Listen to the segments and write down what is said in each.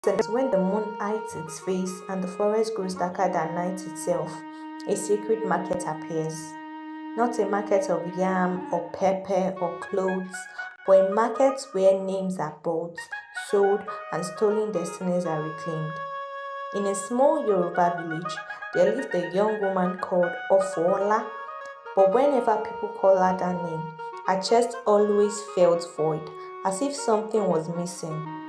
Is when the moon hides its face and the forest grows darker than night itself, a secret market appears. Not a market of yam or pepper or clothes, but a market where names are bought, sold, and stolen destinies are reclaimed. In a small Yoruba village, there lived a young woman called Ofola, but whenever people call her that name, her chest always felt void, as if something was missing.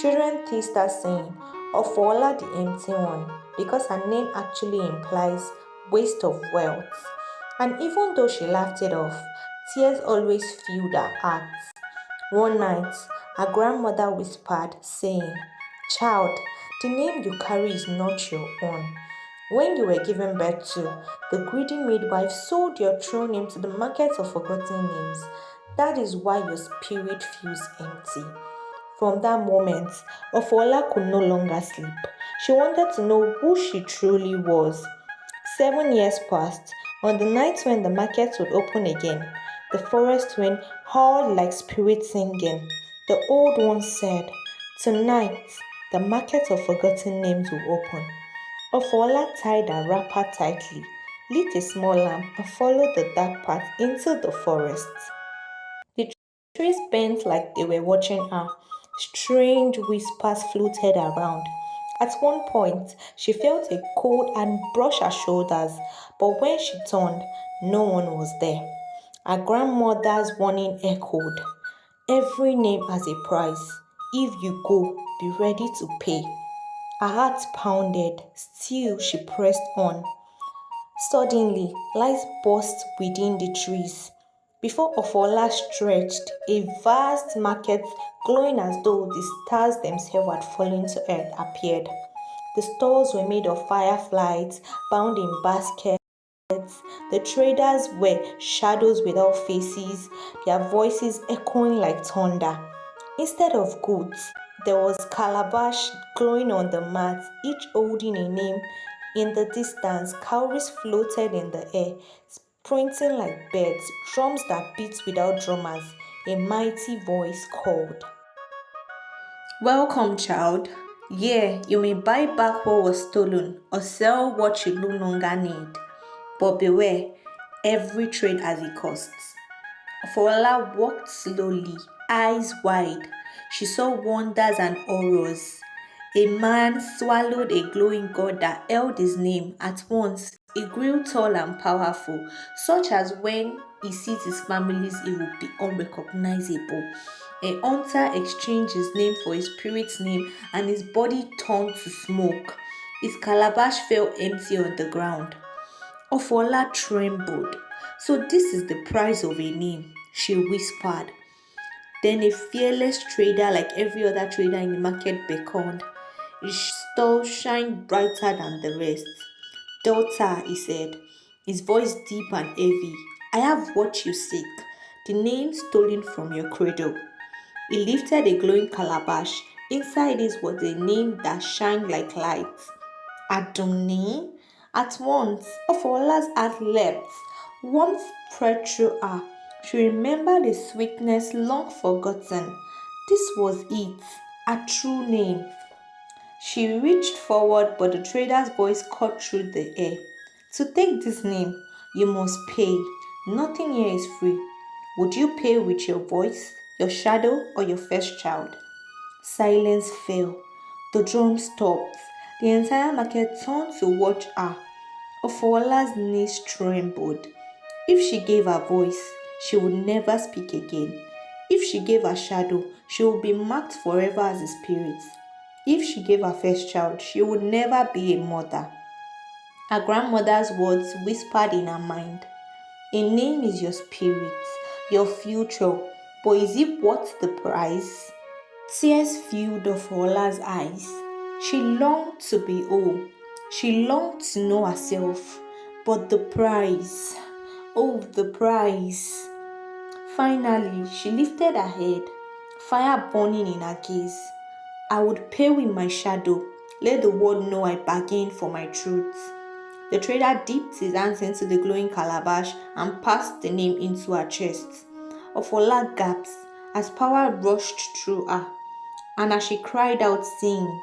Children teased her saying, Ofola the empty one, because her name actually implies waste of wealth. And even though she laughed it off, tears always filled her heart. One night, her grandmother whispered, saying, Child, the name you carry is not your own. When you were given birth to, the greedy midwife sold your true name to the market of forgotten names. That is why your spirit feels empty. From that moment, Ofola could no longer sleep. She wanted to know who she truly was. 7 years passed. On the night when the market would open again, the forest wind howled like spirits singing. The old one said, Tonight, the market of forgotten names will open. Ofola tied her wrapper tightly, lit a small lamp, and followed the dark path into the forest. The trees bent like they were watching her. Strange whispers floated around. At one point, she felt a cold hand brush her shoulders, but when she turned, no one was there. Her grandmother's warning echoed. Every name has a price. If you go, be ready to pay. Her heart pounded. Still, she pressed on. Suddenly, lights burst within the trees. Before Ofola stretched, a vast market glowing as though the stars themselves had fallen to earth appeared. The stalls were made of fireflies bound in baskets. The traders were shadows without faces, their voices echoing like thunder. Instead of goods, there was calabash glowing on the mat, each holding a name. In the distance, cowries floated in the air, sprinting like birds, drums that beat without drummers. A mighty voice called. Welcome, child. Yeah, you may buy back what was stolen or sell what you no longer need. But beware, every trade has a cost. Fola walked slowly, eyes wide. She saw wonders and horrors. A man swallowed a glowing god that held his name. At once, he grew tall and powerful, such as when he sees his family's, he will be unrecognizable. A hunter exchanged his name for his spirit's name, and his body turned to smoke. His calabash fell empty on the ground. Ofola trembled. So this is the price of a name, she whispered. Then a fearless trader, like every other trader in the market, beckoned. His stall shined brighter than the rest. Daughter, he said, his voice deep and heavy, I have what you seek, the name stolen from your cradle. He lifted a glowing calabash. Inside it was a name that shined like light. Adoni. At once, Ofola's heart leapt. Warmth spread through her. She remembered a sweetness long forgotten. This was it, her true name. She reached forward, but the trader's voice cut through the air. To take this name, you must pay. Nothing here is free. Would you pay with your voice, your shadow, or your first child? Silence fell. The drum stopped. The entire market turned to watch her. Ofola's knees trembled. If she gave her voice, she would never speak again. If she gave her shadow, she would be marked forever as a spirit. If she gave her first child, she would never be a mother. Her grandmother's words whispered in her mind. A name is your spirit, your future, but is it worth the price? Tears filled Ofola's eyes. She longed to be whole. She longed to know herself. But the price, oh, the price. Finally, she lifted her head, fire burning in her gaze. I would pay with my shadow. Let the world know I bargained for my truth. The trader dipped his hands into the glowing calabash and passed the name into her chest. Ofola gasped as power rushed through her, and as she cried out, saying,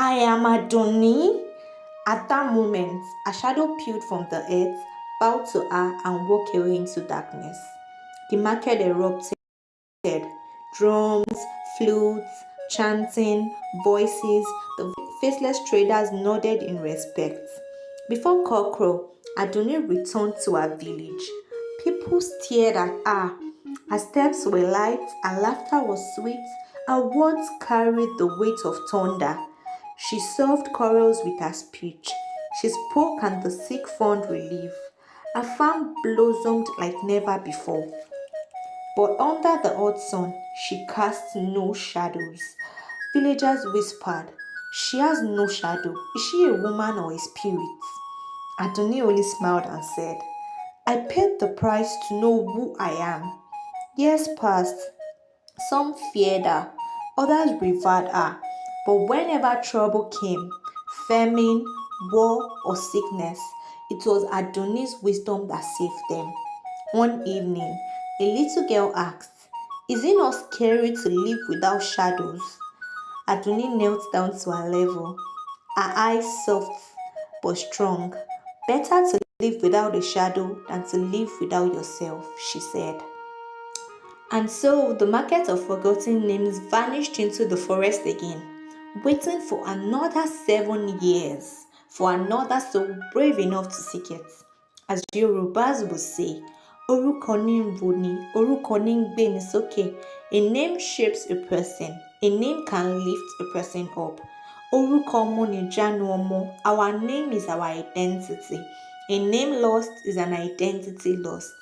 I am Adoni. At that moment, a shadow peeled from the earth, bowed to her, and walked away into darkness. The market erupted. Drums, flutes, chanting, voices. The faceless traders nodded in respect. Before cockcrow, Adoni returned to her village. People stared at her. Her steps were light, her laughter was sweet, her words carried the weight of thunder. She solved quarrels with her speech. She spoke and the sick found relief. Her farm blossomed like never before. But under the hot sun, she cast no shadows. Villagers whispered, "She has no shadow. Is she a woman or a spirit?" Adoni only smiled and said, "I paid the price to know who I am." Years passed. Some feared her, others revered her. But whenever trouble came, famine, war, or sickness, it was Adoni's wisdom that saved them. One evening, a little girl asked, "Is it not scary to live without shadows?" Adoni knelt down to her level, her eyes soft but strong. "Better to live without a shadow than to live without yourself," she said. And so the market of forgotten names vanished into the forest again, waiting for another 7 years for another soul brave enough to seek it. As Yorubas would say, "Orúkọ ní ń roni, orúkọ ní ń gbéni sókè." A name shapes a person. A name can lift a person up. Orúkọ ọmọ nìjánu ọmọ. Our name is our identity. A name lost is an identity lost.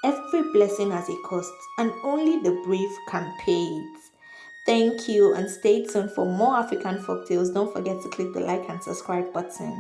Every blessing has a cost, and only the brave can pay it. Thank you, and stay tuned for more African folktales. Don't forget to click the like and subscribe button.